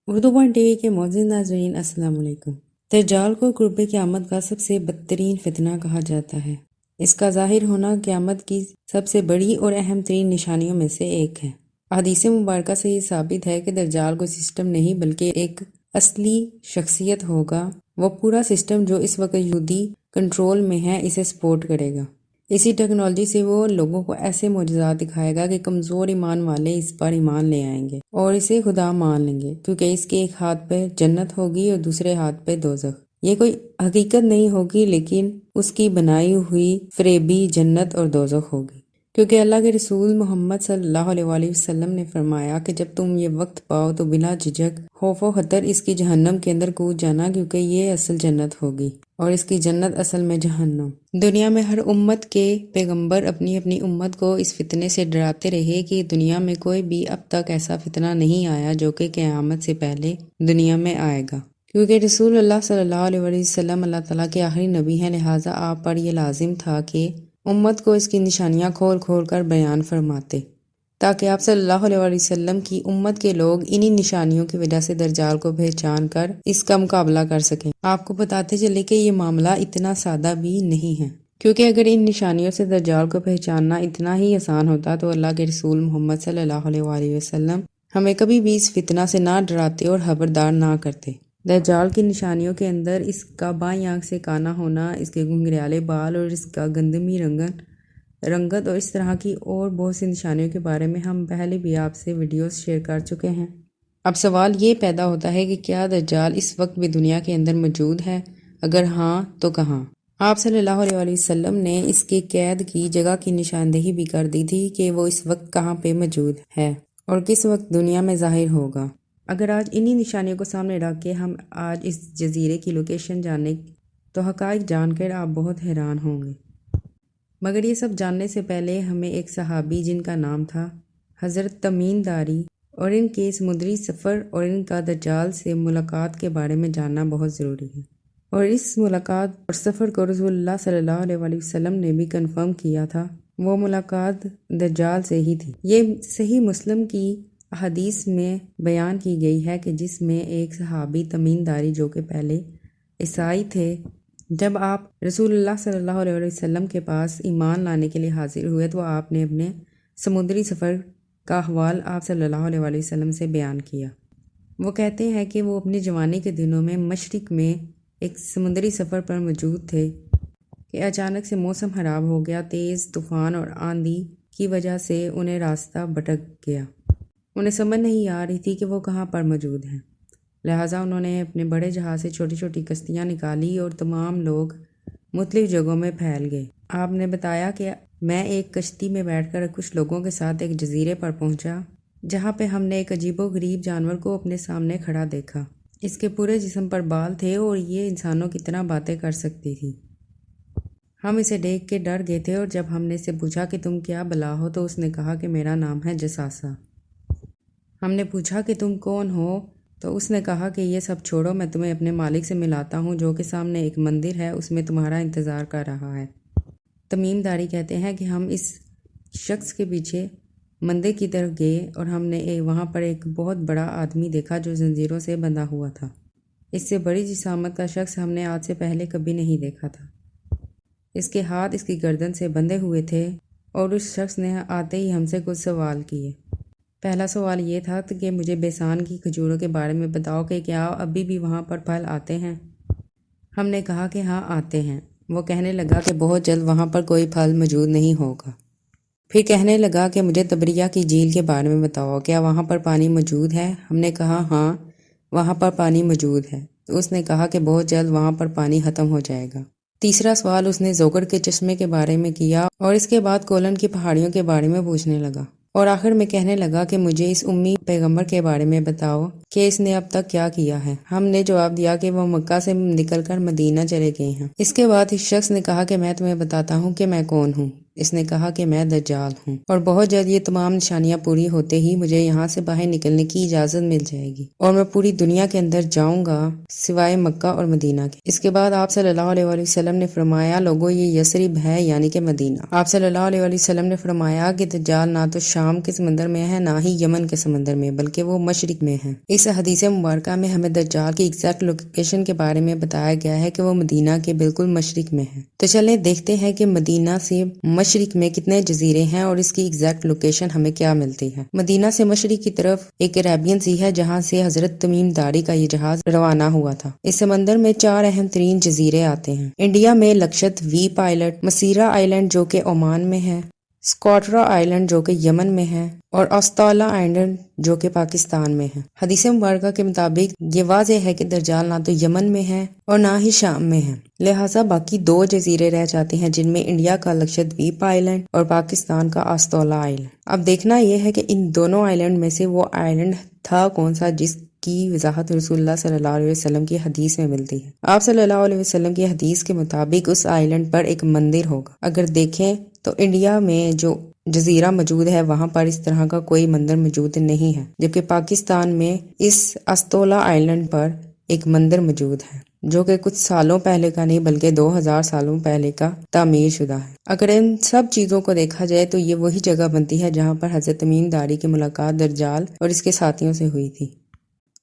Urdu point T V کے معزز ناظرین السلام علیکم۔ دجال کو قرب قیامت کا سب سے بدترین فتنہ کہا جاتا ہے۔ اس کا ظاہر ہونا قیامت کی سب سے بڑی اور اہم ترین نشانیوں میں سے ایک ہے۔ احادیث مبارکہ سے یہ ثابت ہے کہ دجال کوئی سسٹم نہیں بلکہ ایک اصلی شخصیت ہوگا۔ وہ پورا سسٹم جو اس وقت یہودی کنٹرول میں ہے اسے سپورٹ کرے گا۔ اسی ٹیکنالوجی سے وہ لوگوں کو ایسے معجزات دکھائے گا کہ کمزور ایمان والے اس پر ایمان لے آئیں گے اور اسے خدا مان لیں گے، کیونکہ اس کے ایک ہاتھ پہ جنت ہوگی اور دوسرے ہاتھ پہ دوزخ۔ یہ کوئی حقیقت نہیں ہوگی لیکن اس کی بنائی ہوئی فریبی جنت اور دوزخ ہوگی، کیونکہ اللہ کے رسول محمد صلی اللہ علیہ وآلہ وسلم نے فرمایا کہ جب تم یہ وقت پاؤ تو بلا جھجک خوف و خطر اس کی جہنم کے اندر کود جانا، کیونکہ یہ اصل جنت ہوگی اور اس کی جنت اصل میں جہنم۔ دنیا میں ہر امت کے پیغمبر اپنی اپنی امت کو اس فتنے سے ڈراتے رہے کہ دنیا میں کوئی بھی اب تک ایسا فتنہ نہیں آیا جو کہ قیامت سے پہلے دنیا میں آئے گا، کیونکہ رسول اللہ صلی اللہ علیہ وسلم اللہ تعالیٰ کے آخری نبی ہیں، لہٰذا آپ پر یہ لازم تھا کہ امت کو اس کی نشانیاں کھول کھول کر بیان فرماتے، تاکہ آپ صلی اللہ علیہ وسلم کی امت کے لوگ انہی نشانیوں کی وجہ سے دجال کو پہچان کر اس کا مقابلہ کر سکیں۔ آپ کو بتاتے چلے کہ یہ معاملہ اتنا سادہ بھی نہیں ہے، کیونکہ اگر ان نشانیوں سے دجال کو پہچاننا اتنا ہی آسان ہوتا تو اللہ کے رسول محمد صلی اللہ علیہ وآلہ وسلم ہمیں کبھی بھی اس فتنہ سے نہ ڈراتے اور خبردار نہ کرتے۔ دجال کی نشانیوں کے اندر اس کا بائیں آنکھ سے کانا ہونا، اس کے گھنگریالے بال اور اس کا گندمی رنگت اور اس طرح کی اور بہت سی نشانیوں کے بارے میں ہم پہلے بھی آپ سے ویڈیوز شیئر کر چکے ہیں۔ اب سوال یہ پیدا ہوتا ہے کہ کیا دجال اس وقت بھی دنیا کے اندر موجود ہے؟ اگر ہاں تو کہاں؟ آپ صلی اللہ علیہ وآلہ وسلم نے اس کے قید کی جگہ کی نشاندہی بھی کر دی تھی کہ وہ اس وقت کہاں پہ موجود ہے اور کس وقت دنیا میں ظاہر ہوگا۔ اگر آج انہی نشانیوں کو سامنے رکھ کے ہم آج اس جزیرے کی لوکیشن جانے تو حقائق جان کر آپ بہت حیران ہوں گے، مگر یہ سب جاننے سے پہلے ہمیں ایک صحابی جن کا نام تھا حضرت تمیم داری اور ان کے سمندری سفر اور ان کا دجال سے ملاقات کے بارے میں جاننا بہت ضروری ہے، اور اس ملاقات اور سفر کو رسول اللہ صلی اللہ علیہ وآلہ وسلم نے بھی کنفرم کیا تھا۔ وہ ملاقات دجال سے ہی تھی۔ یہ صحیح مسلم کی احادیث میں بیان کی گئی ہے کہ جس میں ایک صحابی تمیم داری جو کہ پہلے عیسائی تھے، جب آپ رسول اللہ صلی اللہ علیہ وسلم کے پاس ایمان لانے کے لیے حاضر ہوئے تو آپ نے اپنے سمندری سفر کا احوال آپ صلی اللہ علیہ وسلم سے بیان کیا۔ وہ کہتے ہیں کہ وہ اپنی جوانی کے دنوں میں مشرق میں ایک سمندری سفر پر موجود تھے کہ اچانک سے موسم خراب ہو گیا، تیز طوفان اور آندھی کی وجہ سے انہیں راستہ بھٹک گیا۔ انہیں سمجھ نہیں آ رہی تھی کہ وہ کہاں پر موجود ہیں، لہٰذا انہوں نے اپنے بڑے جہاز سے چھوٹی چھوٹی کشتیاں نکالی اور تمام لوگ مختلف جگہوں میں پھیل گئے۔ آپ نے بتایا کہ میں ایک کشتی میں بیٹھ کر کچھ لوگوں کے ساتھ ایک جزیرے پر پہنچا، جہاں پہ ہم نے ایک عجیب و غریب جانور کو اپنے سامنے کھڑا دیکھا۔ اس کے پورے جسم پر بال تھے اور یہ انسانوں کی طرح باتیں کر سکتی تھی۔ ہم اسے دیکھ کے ڈر گئے تھے اور جب ہم نے اسے پوچھا کہ تم کیا بلا ہو تو اس نے کہا کہ میرا نام ہے جساسہ۔ ہم نے پوچھا کہ تم کون ہو تو اس نے کہا کہ یہ سب چھوڑو، میں تمہیں اپنے مالک سے ملاتا ہوں جو کہ سامنے ایک مندر ہے، اس میں تمہارا انتظار کر رہا ہے۔ تمیم داری کہتے ہیں کہ ہم اس شخص کے پیچھے مندر کی طرف گئے اور ہم نے وہاں پر ایک بہت بڑا آدمی دیکھا جو زنجیروں سے بندھا ہوا تھا۔ اس سے بڑی جسامت کا شخص ہم نے آج سے پہلے کبھی نہیں دیکھا تھا۔ اس کے ہاتھ اس کی گردن سے بندھے ہوئے تھے اور اس شخص نے آتے ہی ہم سے کچھ سوال کیے۔ پہلا سوال یہ تھا کہ مجھے بیسان کی کھجوروں کے بارے میں بتاؤ کہ کیا ابھی بھی وہاں پر پھل آتے ہیں؟ ہم نے کہا کہ ہاں آتے ہیں۔ وہ کہنے لگا کہ بہت جلد وہاں پر کوئی پھل موجود نہیں ہوگا۔ پھر کہنے لگا کہ مجھے تبریہ کی جھیل کے بارے میں بتاؤ، کیا وہاں پر پانی موجود ہے؟ ہم نے کہا ہاں وہاں پر پانی موجود ہے۔ تو اس نے کہا کہ بہت جلد وہاں پر پانی ختم ہو جائے گا۔ تیسرا سوال اس نے زوگر کے چشمے کے بارے میں کیا اور اس کے بعد کولن کی پہاڑیوں کے بارے میں پوچھنے لگا، اور آخر میں کہنے لگا کہ مجھے اس امی پیغمبر کے بارے میں بتاؤ کہ اس نے اب تک کیا کیا ہے۔ ہم نے جواب دیا کہ وہ مکہ سے نکل کر مدینہ چلے گئے ہیں۔ اس کے بعد اس شخص نے کہا کہ میں تمہیں بتاتا ہوں کہ میں کون ہوں۔ اس نے کہا کہ میں دجال ہوں اور بہت جلد یہ تمام نشانیاں پوری ہوتے ہی مجھے یہاں سے باہر نکلنے کی اجازت مل جائے گی اور میں پوری دنیا کے اندر جاؤں گا سوائے مکہ اور مدینہ کے۔ اس کے بعد آپ صلی اللہ علیہ وآلہ وسلم نے فرمایا لوگوں یہ یثرب ہے یعنی کہ مدینہ۔ آپ صلی اللہ علیہ وآلہ وسلم نے فرمایا کہ دجال نہ تو شام کے سمندر میں ہے نہ ہی یمن کے سمندر میں بلکہ وہ مشرق میں ہے۔ اس حدیث مبارکہ میں ہمیں دجال کی ایگزیکٹ لوکیشن کے بارے میں بتایا گیا ہے کہ وہ مدینہ کے بالکل مشرق میں ہے۔ تو چلیں دیکھتے ہیں کہ مدینہ سے مشرق میں کتنے جزیرے ہیں اور اس کی ایگزیکٹ لوکیشن ہمیں کیا ملتی ہے۔ مدینہ سے مشرق کی طرف ایک عربین سی ہے جہاں سے حضرت تمیم داری کا یہ جہاز روانہ ہوا تھا۔ اس سمندر میں 4 اہم ترین جزیرے آتے ہیں۔ انڈیا میں لکشدویپ آئلینڈ، مسیرا آئلینڈ جو کہ عمان میں ہے، سکوٹرا آئلینڈ جو کہ یمن میں ہے اور اوستالا آئلینڈ جو کہ پاکستان میں ہے۔ حدیث مبارکہ کے مطابق یہ واضح ہے کہ دجال نہ تو یمن میں ہے اور نہ ہی شام میں ہے، لہٰذا باقی 2 جزیرے رہ جاتے ہیں جن میں انڈیا کا لکشدویپ آئلینڈ اور پاکستان کا اوستالا آئلینڈ۔ اب دیکھنا یہ ہے کہ ان دونوں آئلینڈ میں سے وہ آئلینڈ تھا کون سا جس کی وضاحت رسول اللہ صلی اللہ علیہ وسلم کی حدیث میں ملتی ہے۔ آپ صلی اللہ علیہ وسلم کی حدیث کے مطابق اس آئلینڈ پر ایک مندر ہوگا۔ اگر دیکھیں تو انڈیا میں جو جزیرہ موجود ہے وہاں پر اس طرح کا کوئی مندر موجود نہیں ہے، جبکہ پاکستان میں اس اوستالا آئلینڈ پر ایک مندر موجود ہے جو کہ کچھ سالوں پہلے کا نہیں بلکہ 2000 سالوں پہلے کا تعمیر شدہ ہے۔ اگر ان سب چیزوں کو دیکھا جائے تو یہ وہی جگہ بنتی ہے جہاں پر حضرت تمیم داری کی ملاقات دجال اور اس کے ساتھیوں سے ہوئی تھی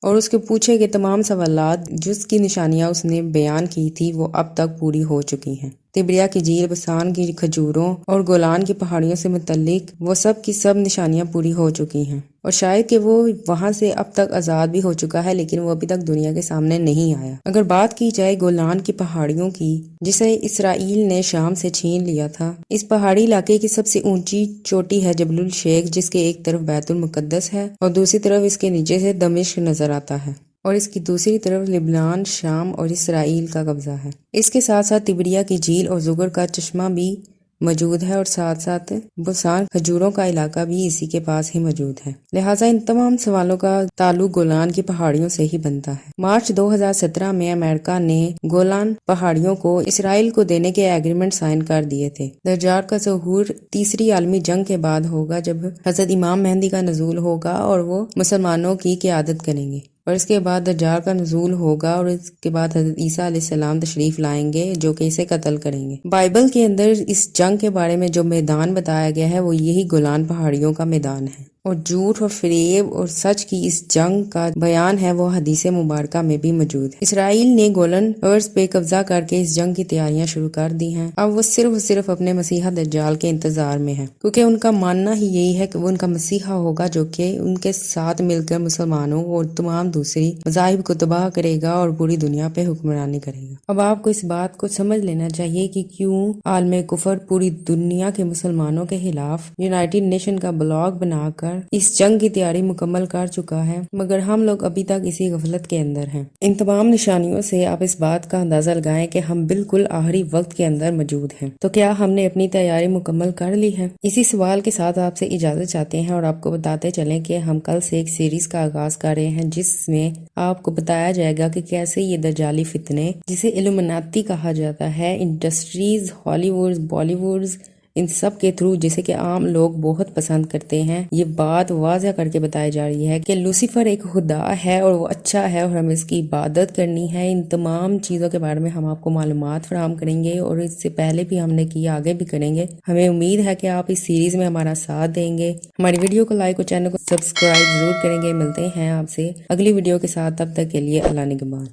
اور اس کے پوچھے گئے تمام سوالات جس کی نشانیاں اس نے بیان کی تھی وہ اب تک پوری ہو چکی ہیں۔ تبریہ کی جھیل، بسان کی کھجوروں اور گولان کی پہاڑیوں سے متعلق وہ سب کی سب نشانیاں پوری ہو چکی ہیں اور شاید کہ وہ وہاں سے اب تک آزاد بھی ہو چکا ہے لیکن وہ ابھی تک دنیا کے سامنے نہیں آیا۔ اگر بات کی جائے گولان کی پہاڑیوں کی جسے اسرائیل نے شام سے چھین لیا تھا، اس پہاڑی علاقے کی سب سے اونچی چوٹی ہے جبل الشیخ جس کے ایک طرف بیت المقدس ہے اور دوسری طرف اس کے نیچے سے دمشق نظر آتا ہے اور اس کی دوسری طرف لبنان، شام اور اسرائیل کا قبضہ ہے۔ اس کے ساتھ ساتھ تبریہ کی جھیل اور زغر کا چشمہ بھی موجود ہے اور ساتھ ساتھ بسان کھجوروں کا علاقہ بھی اسی کے پاس ہی موجود ہے، لہٰذا ان تمام سوالوں کا تعلق گولان کی پہاڑیوں سے ہی بنتا ہے۔ مارچ 2017 میں امریکہ نے گولان پہاڑیوں کو اسرائیل کو دینے کے ایگریمنٹ سائن کر دیے تھے۔ دجال کا ظہور تیسری عالمی جنگ کے بعد ہوگا جب حضرت امام مہدی کا نزول ہوگا اور وہ مسلمانوں کی قیادت کریں گے، اور اس کے بعد دجال کا نزول ہوگا اور اس کے بعد حضرت عیسیٰ علیہ السلام تشریف لائیں گے جو کہ اسے قتل کریں گے۔ بائبل کے اندر اس جنگ کے بارے میں جو میدان بتایا گیا ہے وہ یہی گولان پہاڑیوں کا میدان ہے، اور جھوٹ اور فریب اور سچ کی اس جنگ کا بیان ہے وہ حدیث مبارکہ میں بھی موجود ہے۔ اسرائیل نے گولن ارض پہ قبضہ کر کے اس جنگ کی تیاریاں شروع کر دی ہیں۔ اب وہ صرف اپنے مسیحا دجال کے انتظار میں ہے، کیونکہ ان کا ماننا ہی یہی ہے کہ وہ ان کا مسیحا ہوگا جو کہ ان کے ساتھ مل کر مسلمانوں اور تمام دوسری مذاہب کو تباہ کرے گا اور پوری دنیا پہ حکمرانی کرے گا۔ اب آپ کو اس بات کو سمجھ لینا چاہیے کہ کیوں عالم کفر پوری دنیا کے مسلمانوں کے خلاف یونائٹڈ نیشن کا بلاگ بنا کر اس جنگ کی تیاری مکمل کر چکا ہے، مگر ہم لوگ ابھی تک اسی غفلت کے اندر ہیں۔ ان تمام نشانیوں سے آپ اس بات کا اندازہ لگائیں کہ ہم بالکل آخری وقت کے اندر موجود ہیں، تو کیا ہم نے اپنی تیاری مکمل کر لی ہے؟ اسی سوال کے ساتھ آپ سے اجازت چاہتے ہیں اور آپ کو بتاتے چلیں کہ ہم کل سے ایک سیریز کا آغاز کر رہے ہیں جس میں آپ کو بتایا جائے گا کہ کیسے یہ دجالی فتنے جسے الومناتی کہا جاتا ہے انڈسٹریز، ہالی ووڈز، بالی ووڈز، ان سب کے تھرو جسے کہ عام لوگ بہت پسند کرتے ہیں، یہ بات واضح کر کے بتائی جا رہی ہے کہ لوسیفر ایک خدا ہے اور وہ اچھا ہے اور ہمیں اس کی عبادت کرنی ہے۔ ان تمام چیزوں کے بارے میں ہم آپ کو معلومات فراہم کریں گے اور اس سے پہلے بھی ہم نے کی، آگے بھی کریں گے۔ ہمیں امید ہے کہ آپ اس سیریز میں ہمارا ساتھ دیں گے، ہماری ویڈیو کو لائک اور چینل کو سبسکرائب ضرور کریں گے۔ ملتے ہیں آپ سے اگلی ویڈیو کے ساتھ، تب تک کے لیے اللہ نگہبان۔